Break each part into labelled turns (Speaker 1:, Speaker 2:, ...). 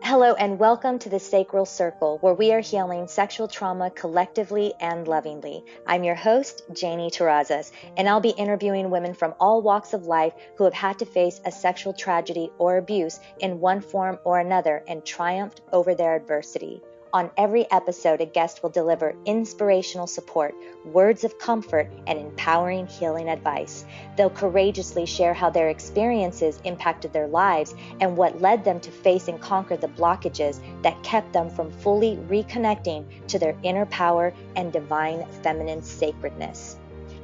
Speaker 1: Hello and welcome to the Sacral Circle, where we are healing sexual trauma collectively and lovingly. I'm your host, Janie Terrazas, and I'll be interviewing women from all walks of life who have had to face a sexual tragedy or abuse in one form or another and triumphed over their adversity. On every episode, a guest will deliver inspirational support, words of comfort, and empowering healing advice. They'll courageously share how their experiences impacted their lives and what led them to face and conquer the blockages that kept them from fully reconnecting to their inner power and divine feminine sacredness.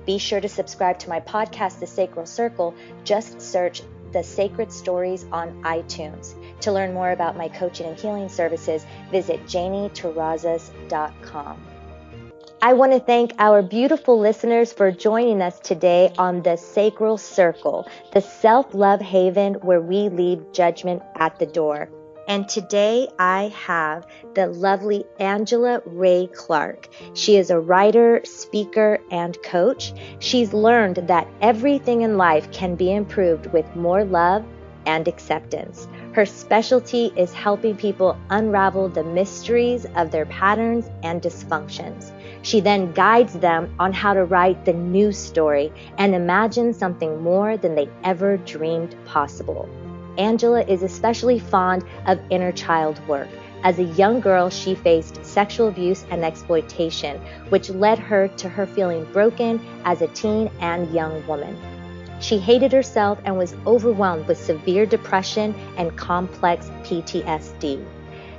Speaker 1: Be sure to subscribe to my podcast, The Sacral Circle. Just search The Sacred Stories on iTunes. To learn more about my coaching and healing services, visit janieterrazas.com. I want to thank our beautiful listeners for joining us today on The Sacral Circle, the self-love haven where we leave judgment at the door. And today I have the lovely Angela Rae Clark. She is a writer, speaker, and coach. She's learned that everything in life can be improved with more love and acceptance. Her specialty is helping people unravel the mysteries of their patterns and dysfunctions. She then guides them on how to write the new story and imagine something more than they ever dreamed possible. Angela is especially fond of inner child work. As a young girl, she faced sexual abuse and exploitation, which led her to her feeling broken as a teen and young woman. She hated herself and was overwhelmed with severe depression and complex PTSD.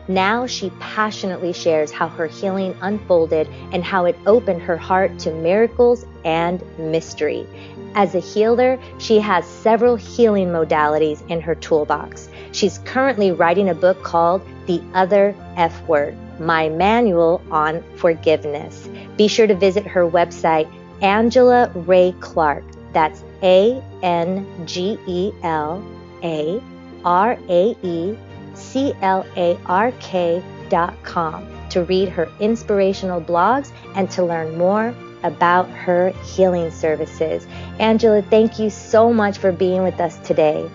Speaker 1: Now she passionately shares how her healing unfolded and how it opened her heart to miracles and mystery. As a healer, she has several healing modalities in her toolbox. She's currently writing a book called The Other F Word, My Manual on Forgiveness. Be sure to visit her website, Angela Rae Clark. That's ANGELARAECLARK.com to read her inspirational blogs and to learn more about her healing services. Angela, thank you so much for being with us today.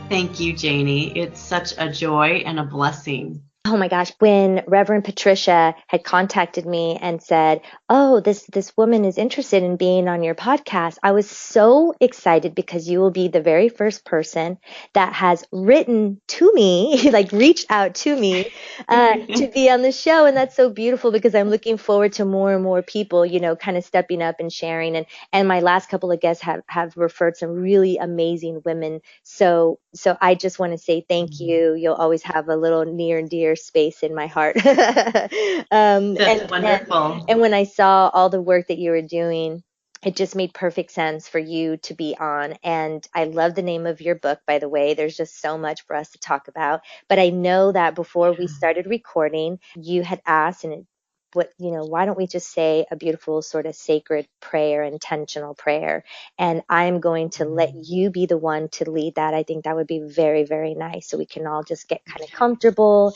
Speaker 2: Thank you, Janie. It's such a joy and a blessing.
Speaker 1: Oh my gosh, when Reverend Patricia had contacted me and said, oh, this woman is interested in being on your podcast, I was so excited because you will be the very first person that has written to me, like reached out to me to be on the show. And that's so beautiful because I'm looking forward to more and more people, kind of stepping up and sharing. And my last couple of guests have referred some really amazing women. So I just want to say thank you. You'll always have a little near and dear space in my heart.
Speaker 2: That's wonderful.
Speaker 1: And when I saw all the work that you were doing, it just made perfect sense for you to be on. And I love the name of your book, by the way. There's just so much for us to talk about. But I know that before we started recording, you had asked, and why don't we just say a beautiful sort of sacred prayer, intentional prayer? And I'm going to let you be the one to lead that. I think that would be very, very nice. So we can all just get kind of comfortable,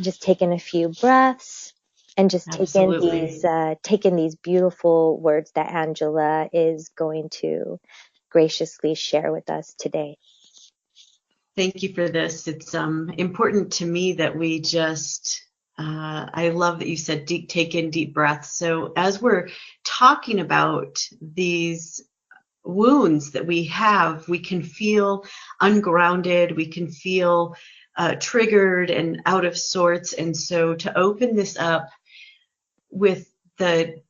Speaker 1: just taking a few breaths and just taking these beautiful words that Angela is going to graciously share with us today.
Speaker 2: Thank you for this. It's important to me that we just I love that you said take in deep breaths. So as we're talking about these wounds that we have, we can feel ungrounded, we can feel triggered and out of sorts. And so to open this up with the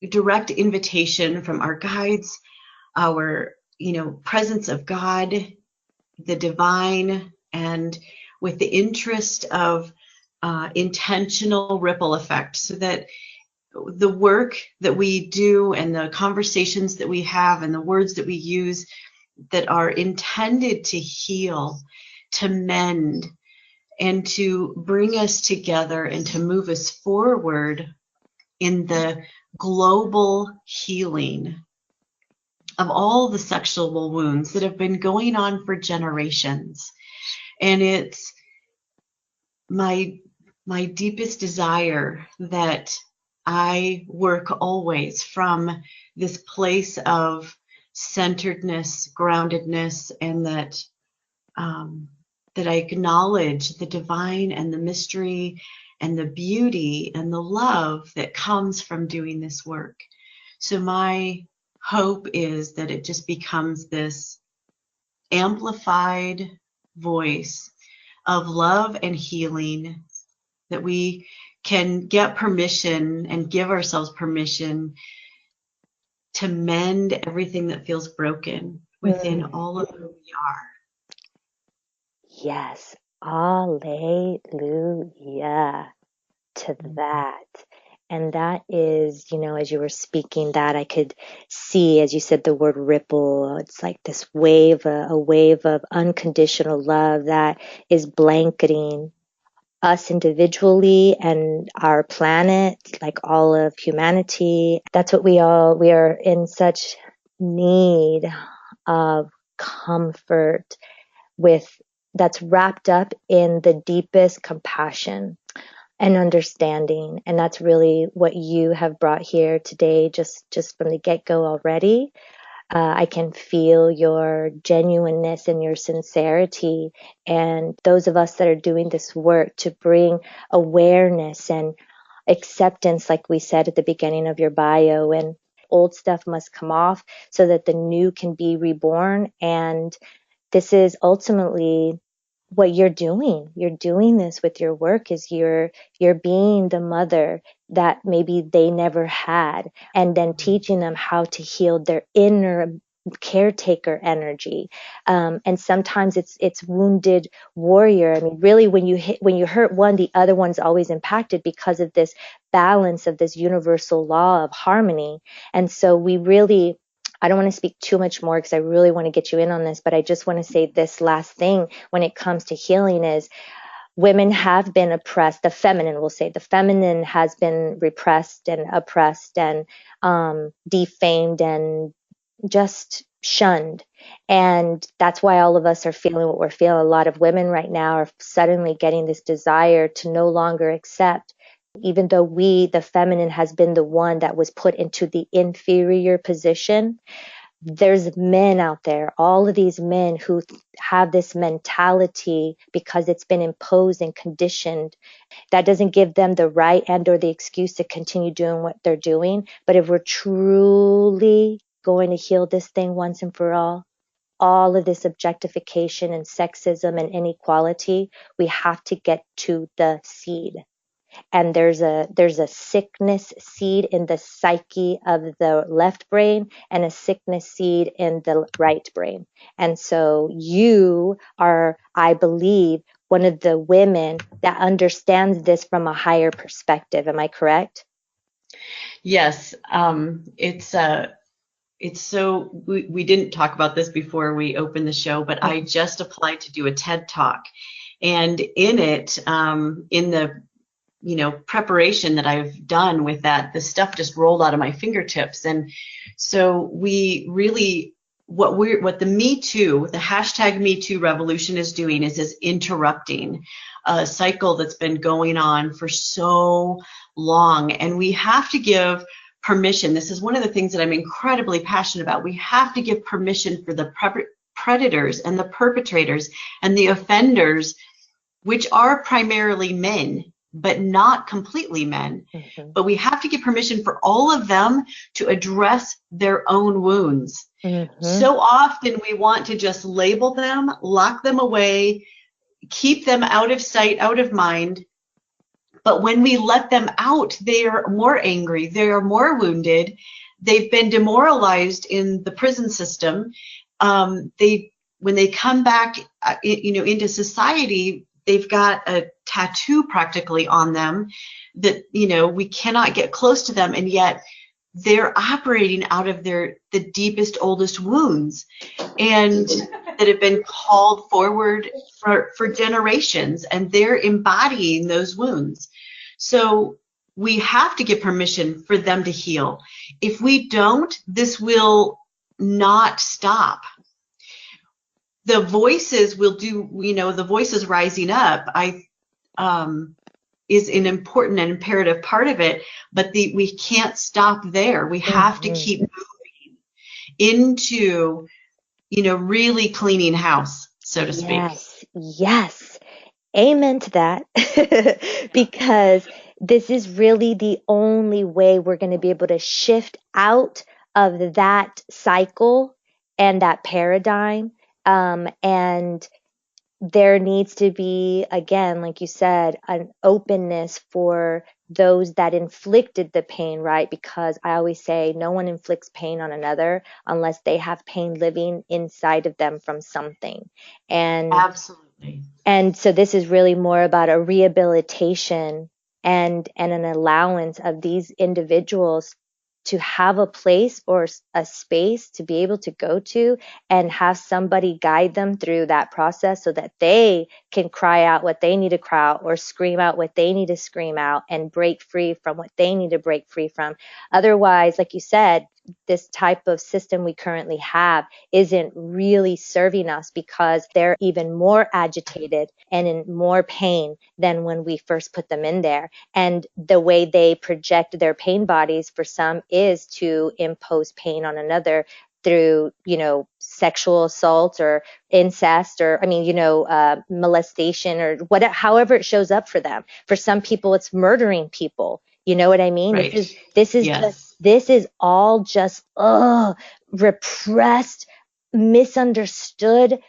Speaker 2: direct invitation from our guides, our presence of God, the divine, and with the interest of intentional ripple effect, so that the work that we do and the conversations that we have and the words that we use that are intended to heal, to mend, and to bring us together and to move us forward in the global healing of all the sexual wounds that have been going on for generations. And it's my deepest desire that I work always from this place of centeredness, groundedness, and that that I acknowledge the divine and the mystery and the beauty and the love that comes from doing this work. So my hope is that it just becomes this amplified voice of love and healing, that we can get permission and give ourselves permission to mend everything that feels broken within all of who we are.
Speaker 1: Yes. Hallelujah to that. And that is, as you were speaking that, I could see, as you said, the word ripple. It's like this wave, a wave of unconditional love that is blanketing us individually and our planet, like all of humanity. That's what we are in such need of comfort with, that's wrapped up in the deepest compassion and understanding. And that's really what you have brought here today, just from the get-go already. I can feel your genuineness and your sincerity. And those of us that are doing this work to bring awareness and acceptance, like we said at the beginning of your bio, and old stuff must come off so that the new can be reborn. And this is ultimately what you're doing. You're doing this with your work, is you're being the mother that maybe they never had, and then teaching them how to heal their inner caretaker energy. And sometimes it's wounded warrior. I mean, really, when you hurt one, the other one's always impacted because of this balance of this universal law of harmony. And so I don't want to speak too much more because I really want to get you in on this, but I just want to say this last thing when it comes to healing is women have been oppressed. The feminine has been repressed and oppressed and defamed and just shunned. And that's why all of us are feeling what we're feeling. A lot of women right now are suddenly getting this desire to no longer accept, even though the feminine, has been the one that was put into the inferior position. There's men out there, all of these men who have this mentality because it's been imposed and conditioned. That doesn't give them the right and or the excuse to continue doing what they're doing. But if we're truly going to heal this thing once and for all of this objectification and sexism and inequality, we have to get to the seed. And there's a sickness seed in the psyche of the left brain and a sickness seed in the right brain. And so you are, I believe, one of the women that understands this from a higher perspective. Am I correct?
Speaker 2: Yes. It's so, we didn't talk about this before we opened the show, but I just applied to do a TED Talk. And in it, in the preparation that I've done with that, the stuff just rolled out of my fingertips. And so we really, what the Me Too, the hashtag Me Too revolution is doing is interrupting a cycle that's been going on for so long. And we have to give permission. This is one of the things that I'm incredibly passionate about. We have to give permission for the predators and the perpetrators and the offenders, which are primarily men, but not completely men. Mm-hmm. But we have to give permission for all of them to address their own wounds. Mm-hmm. So often we want to just label them, lock them away, keep them out of sight, out of mind. But when we let them out, they are more angry, they are more wounded, they've been demoralized in the prison system. When they come back, into society, they've got a tattoo practically on them that, we cannot get close to them. And yet they're operating out of the deepest, oldest wounds, and that have been called forward for generations, and they're embodying those wounds. So we have to give permission for them to heal. If we don't, this will not stop. The voices will do, the voices rising up, is an important and imperative part of it, but we can't stop there. We have to keep moving into, really cleaning house, so to speak.
Speaker 1: yes, amen to that. Because this is really the only way we're going to be able to shift out of that cycle and that paradigm. And there needs to be, again, like you said, an openness for those that inflicted the pain, right? Because I always say no one inflicts pain on another unless they have pain living inside of them from something. And
Speaker 2: Absolutely.
Speaker 1: and so this is really more about a rehabilitation and an allowance of these individuals to have a place or a space to be able to go to and have somebody guide them through that process so that they can cry out what they need to cry out or scream out what they need to scream out and break free from what they need to break free from. Otherwise, like you said, this type of system we currently have isn't really serving us because they're even more agitated and in more pain than when we first put them in there. And the way they project their pain bodies for some is to impose pain on another through, sexual assault or incest or, molestation or whatever, however it shows up for them. For some people, it's murdering people. You know what I mean?
Speaker 2: Right. Yes.
Speaker 1: This is all just, repressed, misunderstood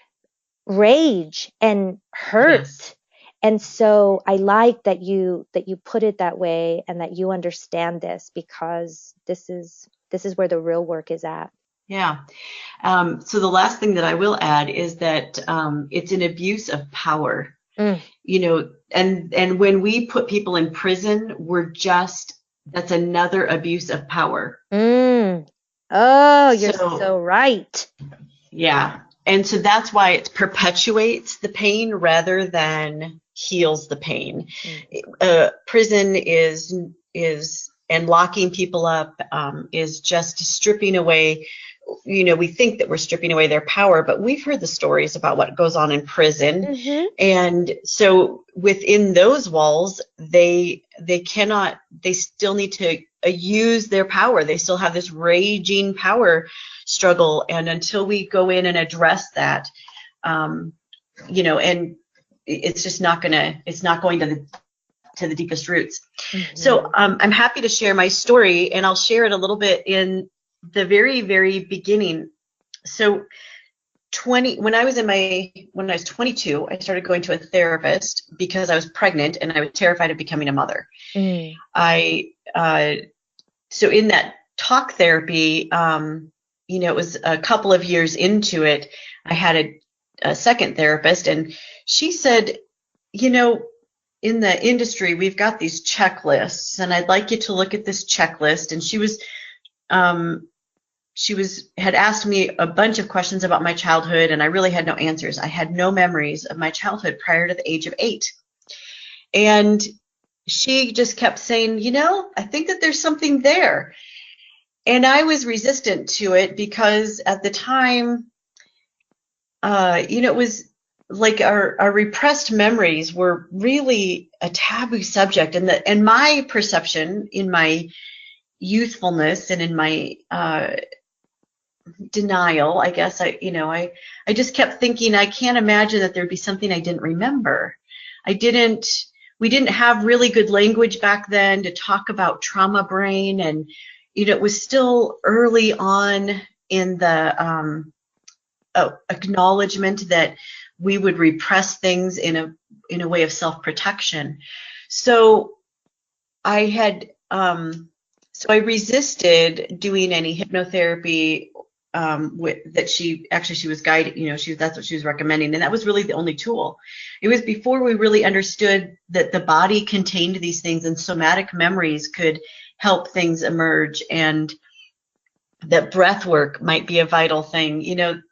Speaker 1: rage and hurt.
Speaker 2: Yes.
Speaker 1: And so I like that you put it that way and that you understand this, because this is where the real work is at.
Speaker 2: Yeah. So the last thing that I will add is that it's an abuse of power. And when we put people in prison, that's another abuse of power.
Speaker 1: Oh, you're so right.
Speaker 2: Yeah. And so that's why it perpetuates the pain rather than heals the pain. Prison is and locking people up is just stripping away. We think that we're stripping away their power, but we've heard the stories about what goes on in prison.
Speaker 1: Mm-hmm.
Speaker 2: And so within those walls, they still need to use their power. They still have this raging power struggle. And until we go in and address that, and it's just not going to the deepest roots. Mm-hmm. So I'm happy to share my story, and I'll share it a little bit in the very, very beginning. So when I was 22, I started going to a therapist because I was pregnant and I was terrified of becoming a mother. So in that talk therapy, it was a couple of years into it, I had a second therapist, and she said, in the industry, we've got these checklists, and I'd like you to look at this checklist. And she had asked me a bunch of questions about my childhood, and I really had no answers. I had no memories of my childhood prior to the age of 8. And she just kept saying, I think that there's something there. And I was resistant to it because at the time, it was like our repressed memories were really a taboo subject. And my perception in my youthfulness and in my denial, I guess, I just kept thinking, I can't imagine that there'd be something I didn't remember. We didn't have really good language back then to talk about trauma brain. And, it was still early on in the acknowledgement that we would repress things in a way of self-protection. So I resisted doing any hypnotherapy that she was guided, that's what she was recommending. And that was really the only tool. It was before we really understood that the body contained these things and somatic memories could help things emerge, and that breath work might be a vital thing,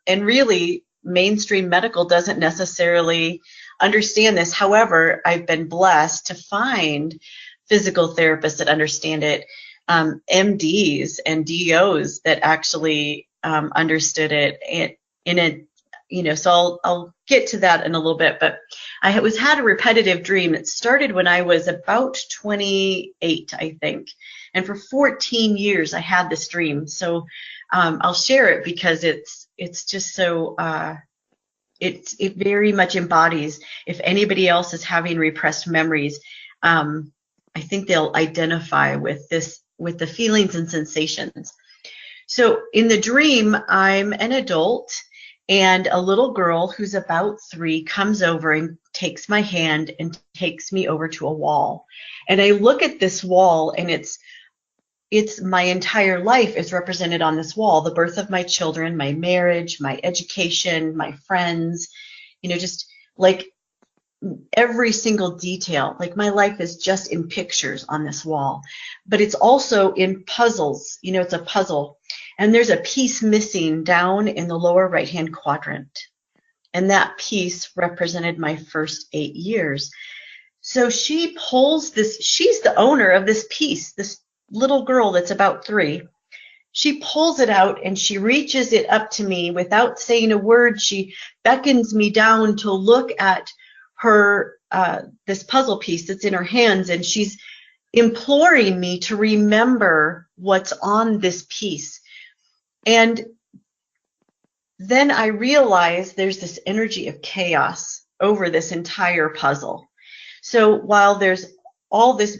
Speaker 2: and really mainstream medical doesn't necessarily understand this. However, I've been blessed to find physical therapists that understand it, MDs and DOs that actually understood it so I'll get to that in a little bit. But I had a repetitive dream. It started when I was about 28, I think. And for 14 years, I had this dream. So I'll share it because it's just so it very much embodies, if anybody else is having repressed memories, I think they'll identify with this, with the feelings and sensations. So in the dream, I'm an adult, and a little girl who's about 3 comes over and takes my hand and takes me over to a wall. And I look at this wall, and it's my entire life is represented on this wall. The birth of my children, my marriage, my education, my friends, just like every single detail. Like my life is just in pictures on this wall, but it's also in puzzles. It's a puzzle, and there's a piece missing down in the lower right-hand quadrant. And that piece represented my first 8 years. So she pulls this, she's the owner of this piece, this little girl that's about 3. She pulls it out and she reaches it up to me without saying a word. She beckons me down to look at her, this puzzle piece that's in her hands, and she's imploring me to remember what's on this piece. And then I realize there's this energy of chaos over this entire puzzle. So while there's all this,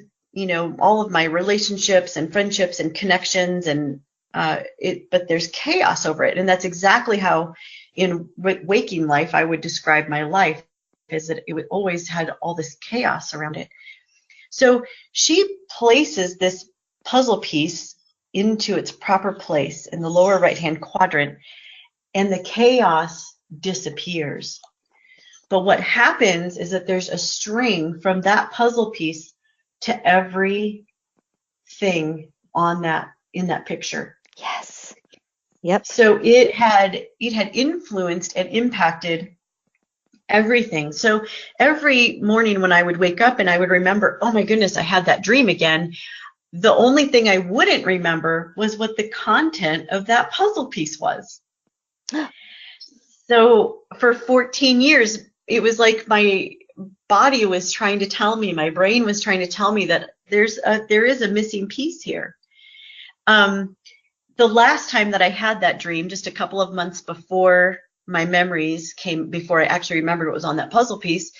Speaker 2: all of my relationships and friendships and connections, and but there's chaos over it. And that's exactly how in waking life I would describe my life, is that it always had all this chaos around it. So she places this puzzle piece into its proper place in the lower right-hand quadrant, and the chaos disappears. But what happens is that there's a string from that puzzle piece to every thing on that, in that picture.
Speaker 1: Yes. Yep.
Speaker 2: So it had influenced and impacted everything. So every morning when I would wake up and I would remember, oh my goodness, I had that dream again, the only thing I wouldn't remember was what the content of that puzzle piece was. So for 14 years, it was like my body was trying to tell me, my brain was trying to tell me that there is a missing piece here. The last time that I had that dream, just a couple of months before my memories came, before I actually remembered what was on that puzzle piece,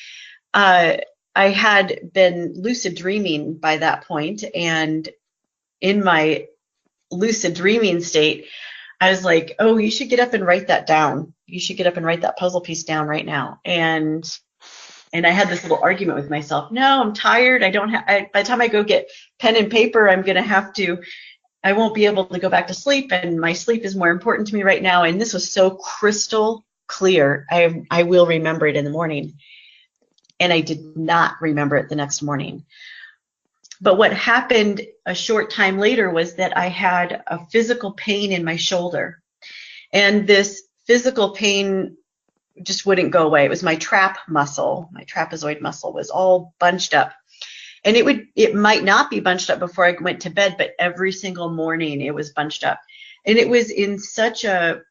Speaker 2: I had been lucid dreaming by that point. And in my lucid dreaming state, I was like, oh, you should get up and write that down. You should get up and write that puzzle piece down right now. And I had this little argument with myself. No, I'm tired. I don't have, by the time I go get pen and paper, I won't be able to go back to sleep, and my sleep is more important to me right now. And this was so crystal clear. I will remember it in the morning. And I did not remember it the next morning. But what happened a short time later was that I had a physical pain in my shoulder. And this physical pain just wouldn't go away. It was my trap muscle. My trapezoid muscle was all bunched up. And it might not be bunched up before I went to bed, but every single morning it was bunched up. And it was in such a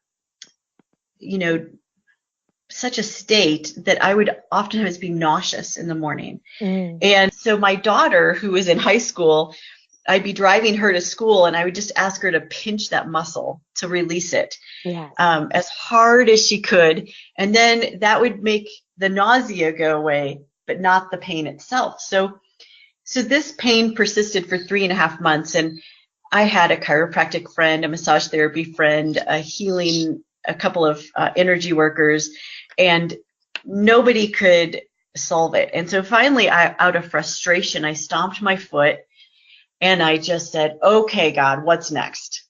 Speaker 2: state that I would oftentimes be nauseous in the morning. And so my daughter, who was in high school, I'd be driving her to school, and I would just ask her to pinch that muscle to release it as hard as she could. And then that would make the nausea go away, but not the pain itself. So this pain persisted for 3.5 months, and I had a chiropractic friend, a massage therapy friend, a couple of energy workers, and nobody could solve it. And so finally, out of frustration, I stomped my foot, and I just said, okay, God, what's next?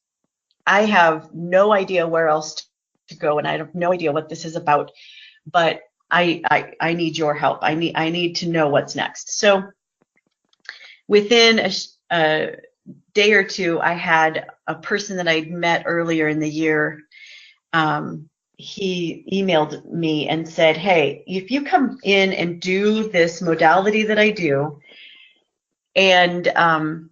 Speaker 2: I have no idea where else to go, and I have no idea what this is about, but I need your help. I need to know what's next. So within a day or two, I had a person that I'd met earlier in the year. He emailed me and said, hey, if you come in and do this modality that I do, and I'll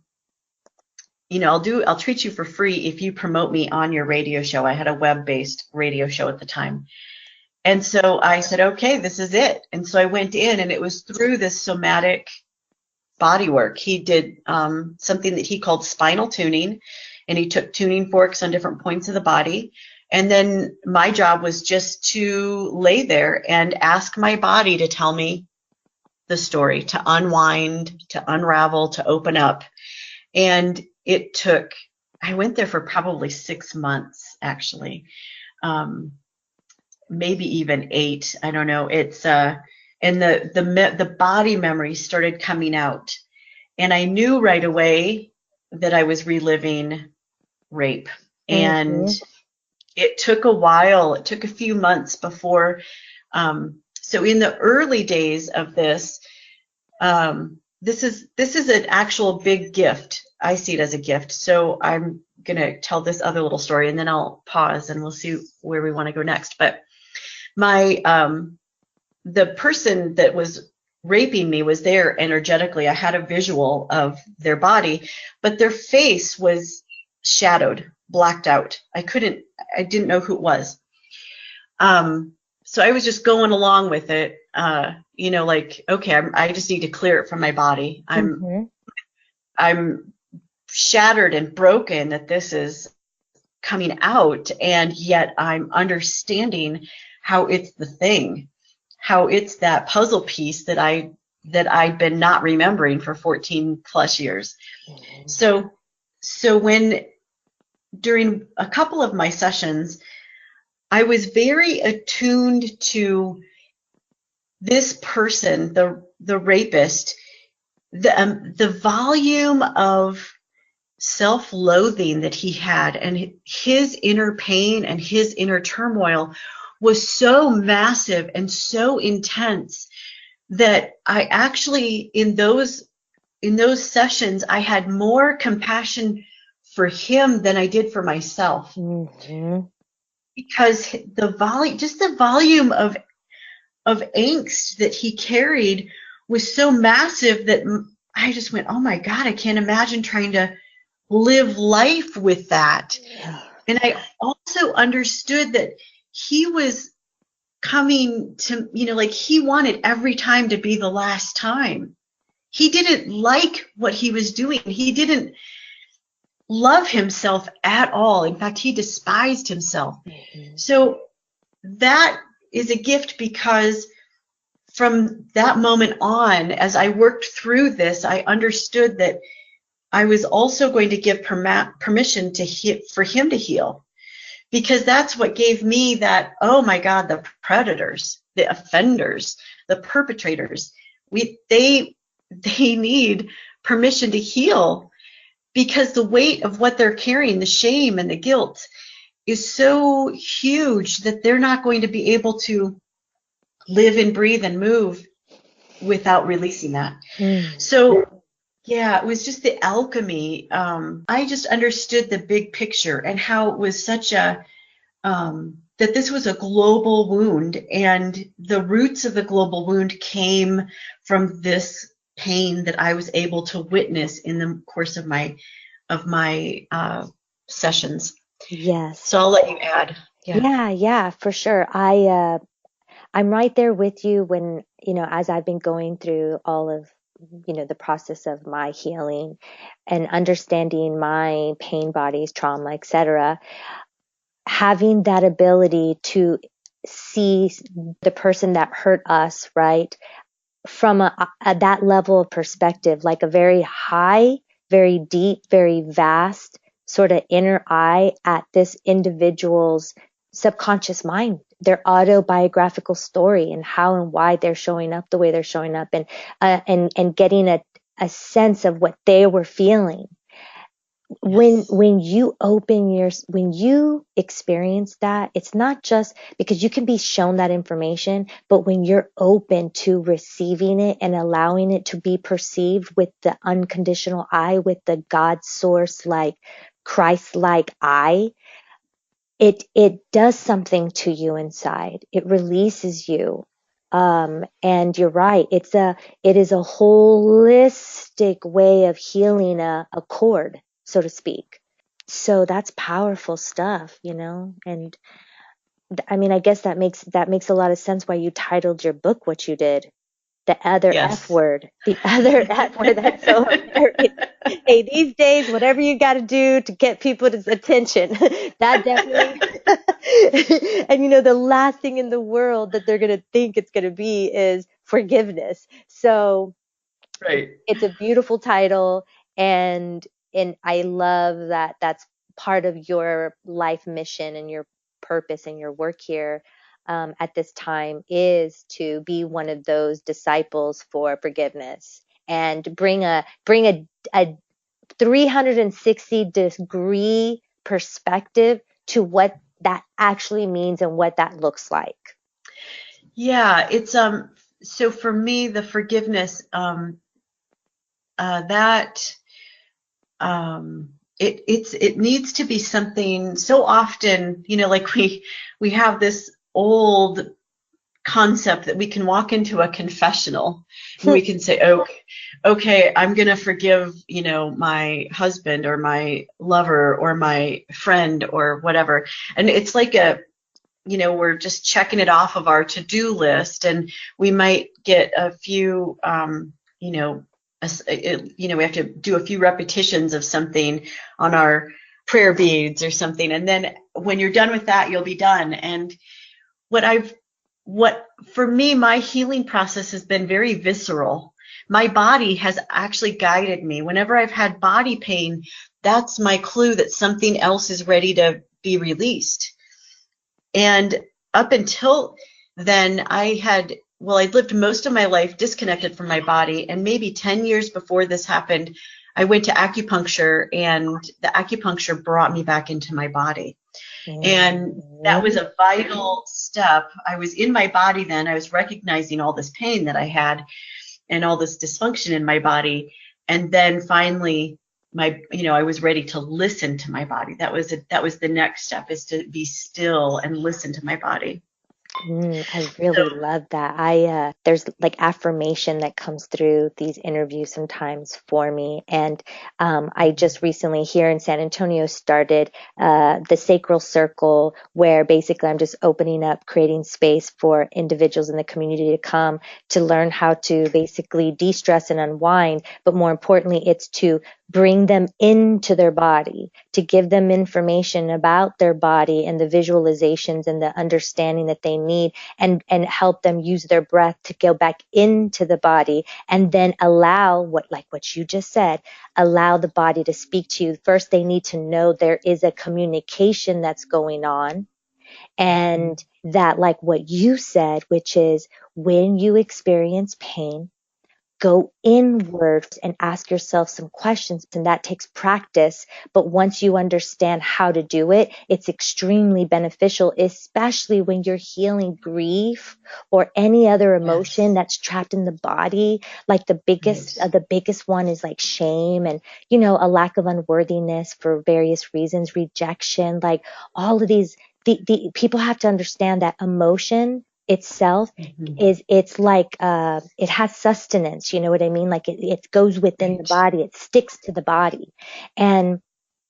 Speaker 2: treat you for free if you promote me on your radio show. I had a web-based radio show at the time. And so I said, okay, this is it. And so I went in, and it was through this somatic body work. He did something that he called spinal tuning, and he took tuning forks on different points of the body, And then my job was just to lay there and ask my body to tell me the story, to unwind, to unravel, to open up. And I went there for probably 6 months, actually, maybe even 8. I don't know. And the body memories started coming out. And I knew right away that I was reliving rape. And it took a while. It took a few months before. So in the early days of this, this is an actual big gift. I see it as a gift. So I'm going to tell this other little story, and then I'll pause and we'll see where we want to go next. But the person that was raping me was there energetically. I had a visual of their body, but their face was shadowed, blacked out. I didn't know who it was. So I was just going along with it, like, okay, I just need to clear it from my body. I'm shattered and broken that this is coming out, and yet I'm understanding how it's the thing, how it's that puzzle piece that I'd been not remembering for 14 plus years. So when during a couple of my sessions, I was very attuned to this person, the rapist, the volume of self-loathing that he had, and his inner pain and his inner turmoil was so massive and so intense that I actually, in those sessions, I had more compassion for him than I did for myself. Because the volume of angst that he carried was so massive that I just went, oh my God, I can't imagine trying to live life with that. And I also understood that he was coming to, like, he wanted every time to be the last time. He didn't like what he was doing. He didn't love himself at all. In fact, he despised himself. So that is a gift, because from that moment on, as I worked through this, I understood that I was also going to give permission for him to heal, because that's what gave me that, oh my God, the predators, the offenders, the perpetrators, they need permission to heal, because the weight of what they're carrying, the shame and the guilt, is so huge that they're not going to be able to live and breathe and move without releasing that. So yeah, it was just the alchemy. I just understood the big picture and how it was such a, that this was a global wound, and the roots of the global wound came from this pain that I was able to witness in the course of my sessions.
Speaker 1: Yes.
Speaker 2: So I'll let you add.
Speaker 1: Yeah, for sure. I'm right there with you when, as I've been going through all of, the process of my healing and understanding my pain bodies, trauma, etc., having that ability to see the person that hurt us, right, from that level of perspective, like a very high, very deep, very vast sort of inner eye at this individual's subconscious mind, their autobiographical story, and how and why they're showing up the way they're showing up, and getting a sense of what they were feeling. When you when you experience that, it's not just because you can be shown that information, but when you're open to receiving it and allowing it to be perceived with the unconditional eye, with the God source, like Christ-like eye, it does something to you inside. It releases you. And you're right. It is a holistic way of healing a cord, so to speak. So that's powerful stuff, and I mean, I guess that makes a lot of sense why you titled your book what you did. The other F
Speaker 2: Yes.
Speaker 1: word, the other F word that's so hilarious. Hey, these days, whatever you got to do to get people's attention, that definitely. And the last thing in the world that they're going to think it's going to be is forgiveness. So
Speaker 2: Right.
Speaker 1: it's a beautiful title, and I love that that's part of your life mission and your purpose and your work here at this time is to be one of those disciples for forgiveness and bring a 360-degree perspective to what that actually means and what that looks like.
Speaker 2: Yeah, it's so for me the forgiveness that it needs to be something. So often, like we have this old concept that we can walk into a confessional and we can say, okay, I'm going to forgive, my husband or my lover or my friend or whatever. And it's like we're just checking it off of our to-do list, and we might get a few, we have to do a few repetitions of something on our prayer beads or something. And then when you're done with that, you'll be done. And what for me, my healing process has been very visceral. My body has actually guided me. Whenever I've had body pain, that's my clue that something else is ready to be released. And up until then, I'd lived most of my life disconnected from my body. And maybe 10 years before this happened, I went to acupuncture, and the acupuncture brought me back into my body. And that was a vital step. I was in my body then. I was recognizing all this pain that I had and all this dysfunction in my body. And then finally, I was ready to listen to my body. That was the next step, is to be still and listen to my body.
Speaker 1: I really love that. There's like affirmation that comes through these interviews sometimes for me. And I just recently here in San Antonio started the Sacral Circle, where basically I'm just opening up, creating space for individuals in the community to come to learn how to basically de-stress and unwind. But more importantly, it's to bring them into their body, to give them information about their body and the visualizations and the understanding that they need, and help them use their breath to go back into the body, and then allow what you just said, allow the body to speak to you. First, they need to know there is a communication that's going on, and that, like what you said, which is when you experience pain, go inward and ask yourself some questions, and that takes practice. But once you understand how to do it, it's extremely beneficial, especially when you're healing grief or any other emotion that's trapped in the body. Like the biggest one is like shame and, a lack of unworthiness for various reasons, rejection, like all of these. The people have to understand that emotion itself it's like it has sustenance, you know what I mean? Like it goes within the body, it sticks to the body. And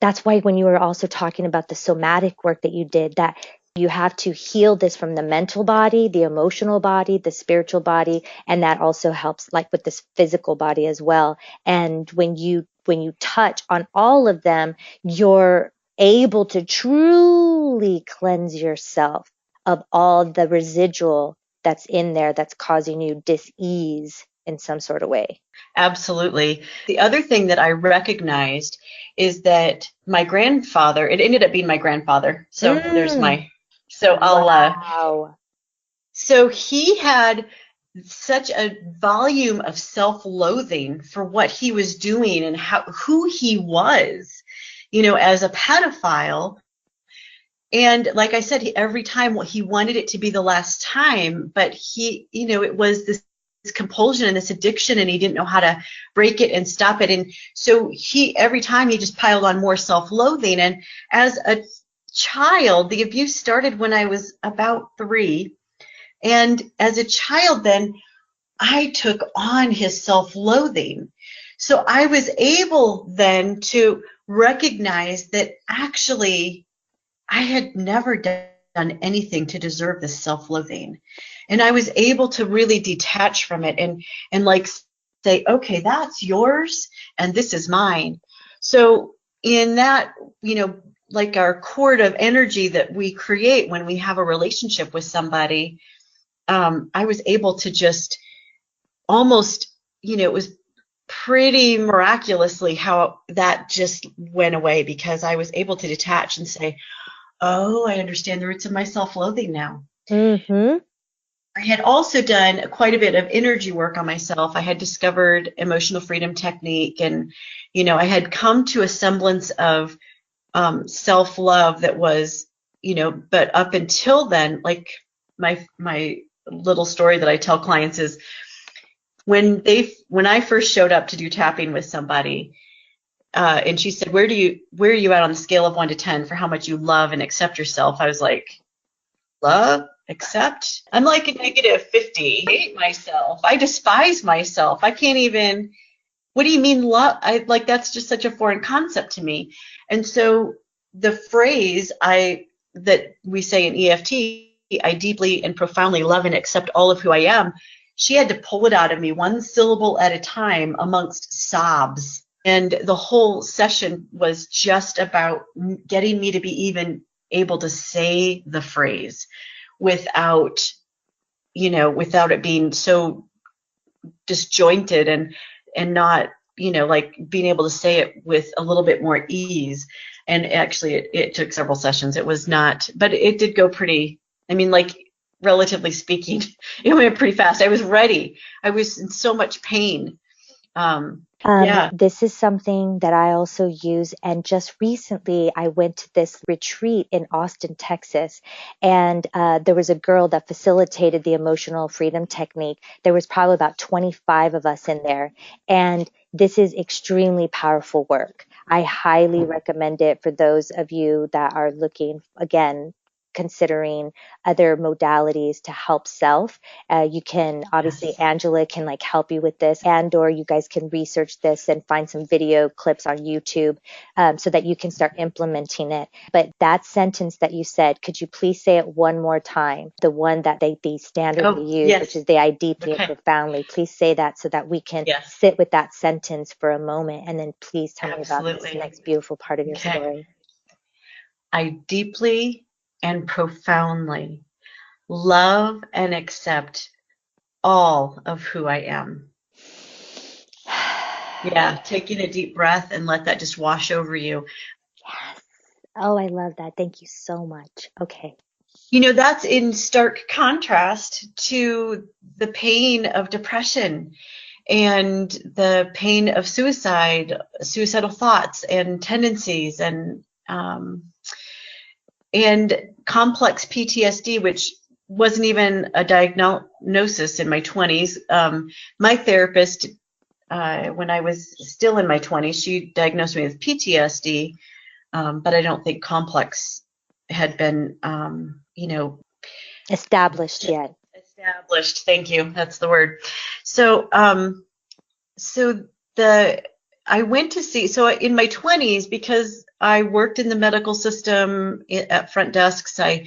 Speaker 1: that's why when you were also talking about the somatic work that you did, that you have to heal this from the mental body, the emotional body, the spiritual body, and that also helps like with this physical body as well. And when you touch on all of them, you're able to truly cleanse yourself of all the residual that's in there that's causing you dis-ease in some sort of way.
Speaker 2: Absolutely. The other thing that I recognized is that my grandfather, it ended up being my grandfather. So there's so he had such a volume of self-loathing for what he was doing and who he was, as a pedophile. And like I said, every time he wanted it to be the last time, but it was this compulsion and this addiction, and he didn't know how to break it and stop it. And so every time he just piled on more self-loathing. And as a child, the abuse started when I was about 3. And as a child, then I took on his self-loathing. So I was able then to recognize that actually I had never done done anything to deserve this self-loathing. And I was able to really detach from it and like say, okay, that's yours and this is mine. So in that, like our cord of energy that we create when we have a relationship with somebody, I was able to just almost, it was pretty miraculously how that just went away, because I was able to detach and say, oh, I understand the roots of my self-loathing now.
Speaker 1: Mm-hmm.
Speaker 2: I had also done quite a bit of energy work on myself. I had discovered emotional freedom technique, and, I had come to a semblance of self-love that was, but up until then, like my little story that I tell clients is when I first showed up to do tapping with somebody, and she said, where are you at on the scale of 1 to 10 for how much you love and accept yourself? I was like, love, accept? I'm like a -50. I hate myself. I despise myself. I can't even, what do you mean love? That's just such a foreign concept to me. And so the phrase that we say in EFT, I deeply and profoundly love and accept all of who I am, she had to pull it out of me one syllable at a time amongst sobs. And the whole session was just about getting me to be even able to say the phrase without it being so disjointed and not, like being able to say it with a little bit more ease. And actually it took several sessions. It was not, but it did go pretty, relatively speaking, it went pretty fast. I was ready. I was in so much pain. Yeah.
Speaker 1: This is something that I also use. And just recently, I went to this retreat in Austin, Texas, and there was a girl that facilitated the emotional freedom technique. There was probably about 25 of us in there. And this is extremely powerful work. I highly recommend it for those of you that are looking, again, considering other modalities to help self. You can obviously,
Speaker 2: Yes.
Speaker 1: Angela can help you with this, and or you guys can research this and find some video clips on YouTube so that you can start implementing it. But that sentence that you said, could you please say it one more time? The one that they standardly use,
Speaker 2: yes.
Speaker 1: which is the I deeply
Speaker 2: Okay.
Speaker 1: and profoundly. Please say that so that we can sit with that sentence for a moment, and then please tell me about this next beautiful part of your story.
Speaker 2: I deeply and profoundly love and accept all of who I am. Yeah, taking a deep breath and let that just wash over you.
Speaker 1: Yes. Oh, I love that. Thank you so much. Okay.
Speaker 2: That's in stark contrast to the pain of depression and the pain of suicidal thoughts and tendencies, and complex PTSD, which wasn't even a diagnosis in my 20s. My therapist, when I was still in my 20s, she diagnosed me with PTSD, but I don't think complex had been,
Speaker 1: established yet.
Speaker 2: Established. Thank you. That's the word. So, I went to see, so in my 20s, because I worked in the medical system at front desks, I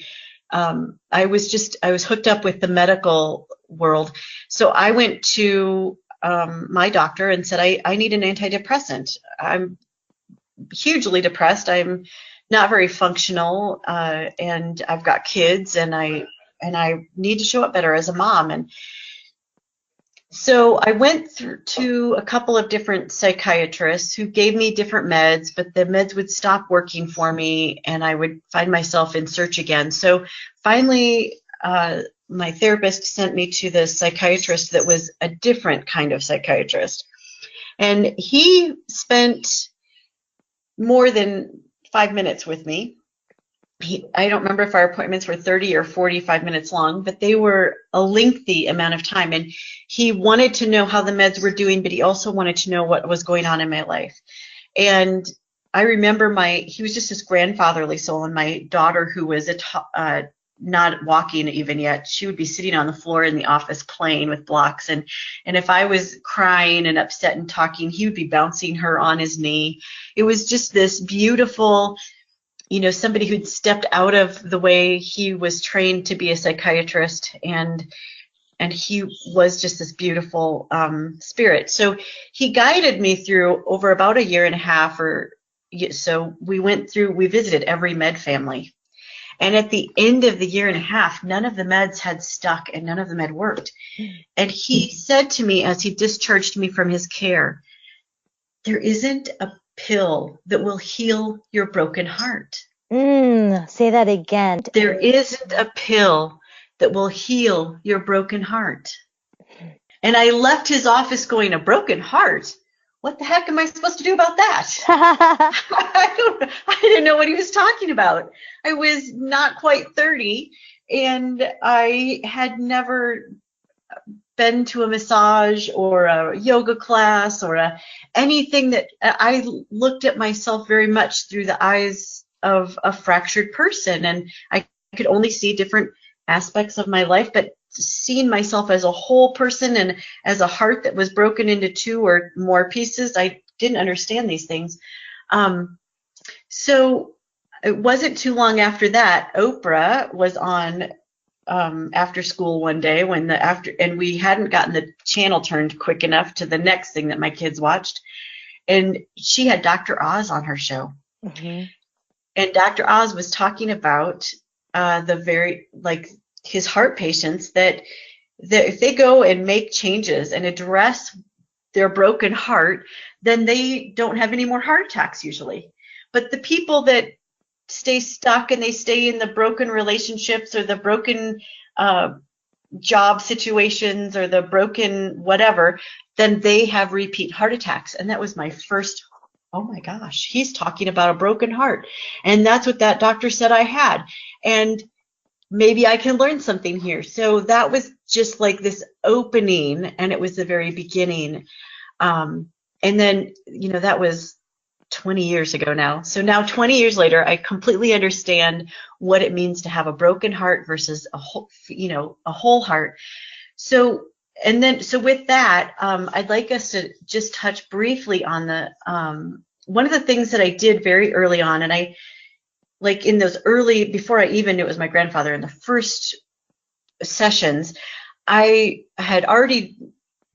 Speaker 2: was hooked up with the medical world. So I went to my doctor and said, I need an antidepressant. I'm hugely depressed. I'm not very functional, and I've got kids, and I need to show up better as a mom. And so I went to a couple of different psychiatrists who gave me different meds, but the meds would stop working for me, and I would find myself in search again. So finally, my therapist sent me to the psychiatrist that was a different kind of psychiatrist. And he spent more than 5 minutes with me. I don't remember if our appointments were 30 or 45 minutes long, but they were a lengthy amount of time. And he wanted to know how the meds were doing, but he also wanted to know what was going on in my life. And I remember he was just this grandfatherly soul, and my daughter, who was not walking even yet, she would be sitting on the floor in the office playing with blocks. And if I was crying and upset and talking, he would be bouncing her on his knee. It was just this beautiful somebody who'd stepped out of the way he was trained to be a psychiatrist, and he was just this beautiful spirit. So he guided me through over about a year and a half or so. We visited every med family. And at the end of the year and a half, none of the meds had stuck and none of them had worked. And he said to me as he discharged me from his care, there isn't a pill that will heal your broken heart.
Speaker 1: Say that again.
Speaker 2: There isn't a pill that will heal your broken heart. And I left his office going, a broken heart? What the heck am I supposed to do about that? I didn't know what he was talking about. I was not quite 30, and I had never been to a massage or a yoga class or anything that I looked at myself very much through the eyes of a fractured person, and I could only see different aspects of my life, but seeing myself as a whole person and as a heart that was broken into two or more pieces, I didn't understand these things. So it wasn't too long after that, Oprah was on after school one day and we hadn't gotten the channel turned quick enough to the next thing that my kids watched, and she had Dr. Oz on her show.
Speaker 1: Mm-hmm.
Speaker 2: And Dr. Oz was talking about his heart patients that if they go and make changes and address their broken heart, then they don't have any more heart attacks usually. But the people that stay stuck and they stay in the broken relationships or the broken job situations or the broken whatever, then they have repeat heart attacks. And that was my first, oh my gosh, he's talking about a broken heart. And that's what that doctor said I had. And maybe I can learn something here. So that was just like this opening, and it was the very beginning. And then, that was 20 years ago now. So now 20 years later, I completely understand what it means to have a broken heart versus a whole heart. So with that, I'd like us to just touch briefly on one of the things that I did very early on, and I, like in those early, before I even knew it was my grandfather, in the first sessions, I had already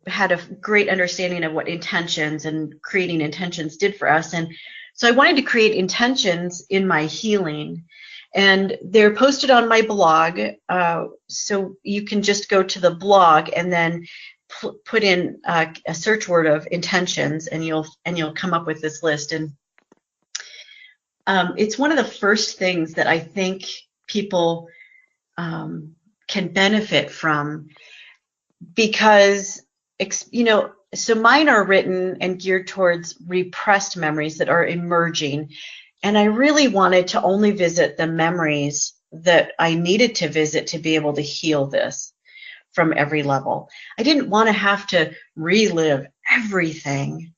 Speaker 2: had a great understanding of what intentions and creating intentions did for us. And so I wanted to create intentions in my healing. And they're posted on my blog. So you can just go to the blog and then put in a search word of intentions, and you'll come up with this list. And it's one of the first things that I think people can benefit from, because, so mine are written and geared towards repressed memories that are emerging. And I really wanted to only visit the memories that I needed to visit to be able to heal this from every level. I didn't want to have to relive everything,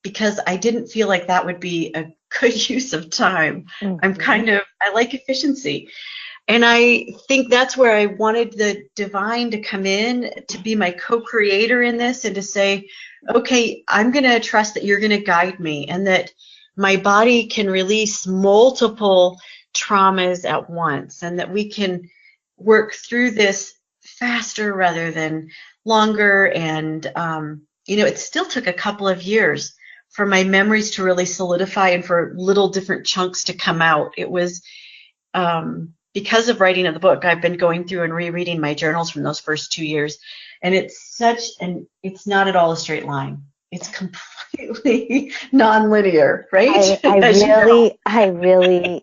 Speaker 2: because I didn't feel like that would be a good use of time. Mm-hmm. I like efficiency. And I think that's where I wanted the divine to come in, to be my co-creator in this, and to say, okay, I'm going to trust that you're going to guide me, and that my body can release multiple traumas at once, and that we can work through this faster rather than longer. And, it still took a couple of years for my memories to really solidify and for little different chunks to come out. It was, because of writing of the book, I've been going through and rereading my journals from those first 2 years, and it's not at all a straight line. It's completely non-linear, right?
Speaker 1: I really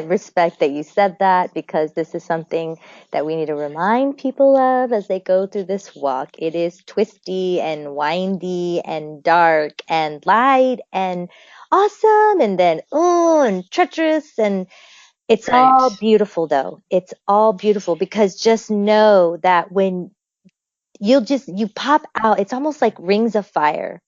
Speaker 1: respect that you said that, because this is something that we need to remind people of as they go through this walk. It is twisty and windy and dark and light and awesome, and then and treacherous, and it's right. All beautiful, though. It's all beautiful, because just know that when you pop out, it's almost like rings of fire.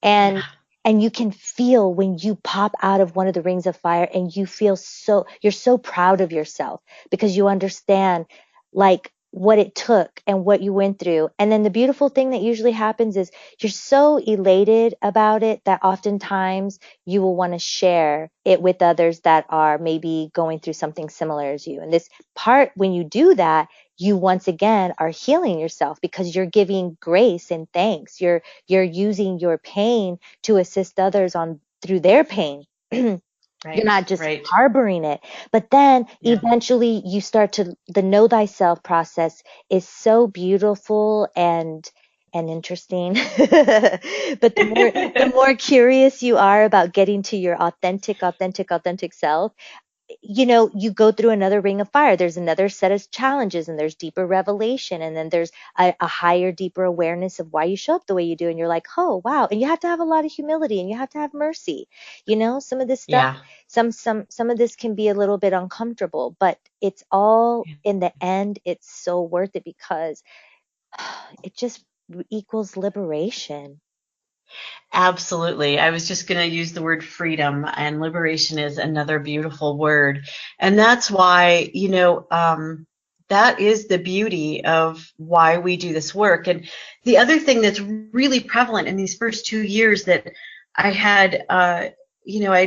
Speaker 1: And you can feel when you pop out of one of the rings of fire, and you're so proud of yourself, because you understand, like, what it took and what you went through. And then the beautiful thing that usually happens is you're so elated about it that oftentimes you will want to share it with others that are maybe going through something similar as you. And this part, when you do that, you once again are healing yourself because you're giving grace and thanks. You're using your pain to assist others on through their pain. You're not just harboring it. But then eventually you start to, the know thyself process is so beautiful and interesting. But the more curious you are about getting to your authentic self, you go through another ring of fire. There's another set of challenges, and there's deeper revelation. And then there's a higher, deeper awareness of why you show up the way you do. And you're like, oh, wow. And you have to have a lot of humility, and you have to have mercy. Some of this stuff, some of this can be a little bit uncomfortable, but it's all in the end, it's so worth it because it just equals liberation.
Speaker 2: Absolutely. I was just going to use the word freedom, and liberation is another beautiful word. And that's why, that is the beauty of why we do this work. And the other thing that's really prevalent in these first 2 years that I had, I'd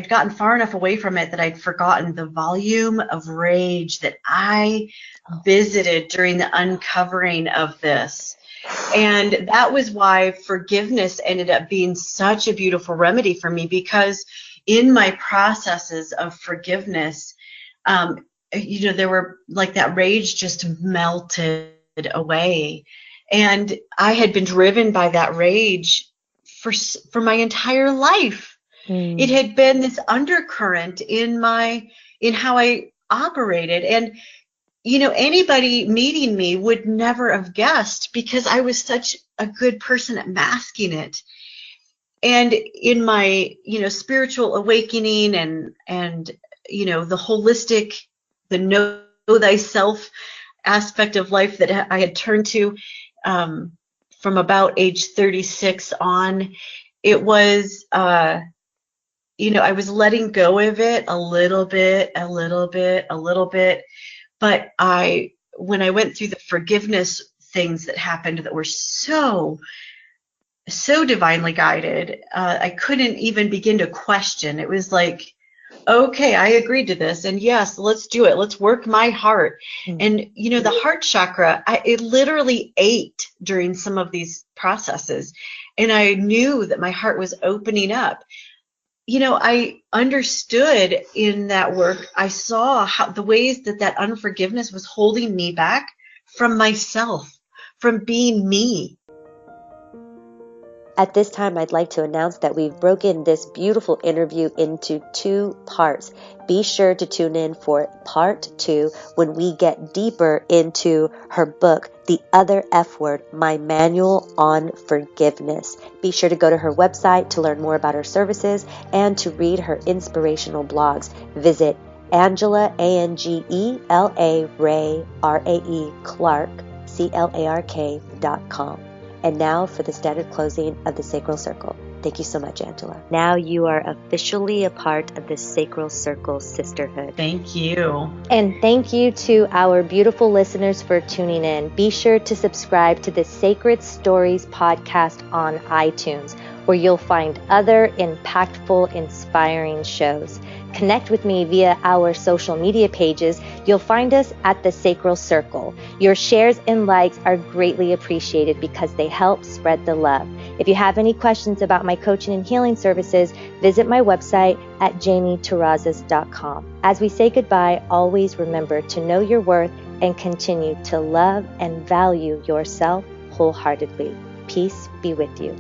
Speaker 2: gotten far enough away from it that I'd forgotten the volume of rage that I visited during the uncovering of this. And that was why forgiveness ended up being such a beautiful remedy for me, because in my processes of forgiveness, there were like that rage just melted away. And I had been driven by that rage for my entire life. It had been this undercurrent in how I operated. And anybody meeting me would never have guessed, because I was such a good person at masking it. And in my, spiritual awakening and the holistic, the know thyself aspect of life that I had turned to from about age 36 on, it was, I was letting go of it a little bit. But when I went through the forgiveness things that happened that were so divinely guided, I couldn't even begin to question. It was like, okay, I agreed to this, and yes, let's do it. Let's work my heart. And the heart chakra, it literally ate during some of these processes, and I knew that my heart was opening up. I understood in that work, I saw how the ways that unforgiveness was holding me back from myself, from being me.
Speaker 1: At this time, I'd like to announce that we've broken this beautiful interview into 2 parts. Be sure to tune in for part 2 when we get deeper into her book, The Other F Word, My Manual on Forgiveness. Be sure to go to her website to learn more about her services and to read her inspirational blogs. Visit Angela, Angela Rae, Rae Clark, Clark.com. And now for the standard closing of the Sacral Circle. Thank you so much, Angela. Now you are officially a part of the Sacral Circle sisterhood.
Speaker 2: Thank you.
Speaker 1: And thank you to our beautiful listeners for tuning in. Be sure to subscribe to the Sacred Stories podcast on iTunes, where you'll find other impactful, inspiring shows. Connect with me via our social media pages. You'll find us at the Sacral Circle. Your shares and likes are greatly appreciated because they help spread the love. If you have any questions about my coaching and healing services, visit my website at JanieTerrazas.com. As we say goodbye, always remember to know your worth and continue to love and value yourself wholeheartedly. Peace be with you.